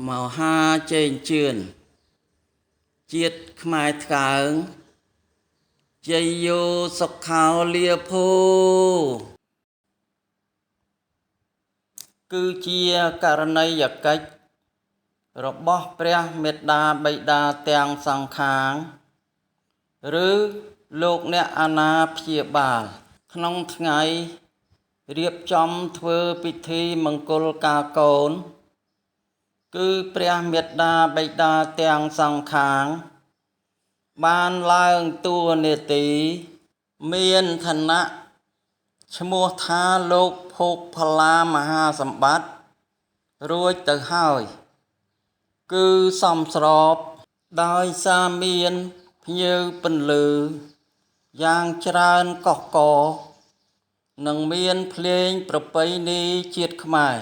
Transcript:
មហាចេងជឿនជាតិខ្មែរថ្កើងជ័យយោសុខោលាភោគឺជាករណីយកិច្ចរបស់ព្រះមេត្តាបិតាទាំងសងខាងឬលោកអ្នកអាណាព្យាបាលក្នុងថ្ងៃរៀបចំធ្វើពិធីមង្គលការកូនគឺព្រះមេត្តាបិតាទាំងសងខាងបានឡើងតួនាទីមានឋានៈឈ្មោះថាលោកភោគផល្លាមហាសម្បត្តិរួចទៅហើយគឺសមស្របដោយសារមានភ្ញៀវពន្លឺយ៉ាងច្រើនកុះករនិងមានភ្លេងប្រពៃណីជាតិខ្មែរ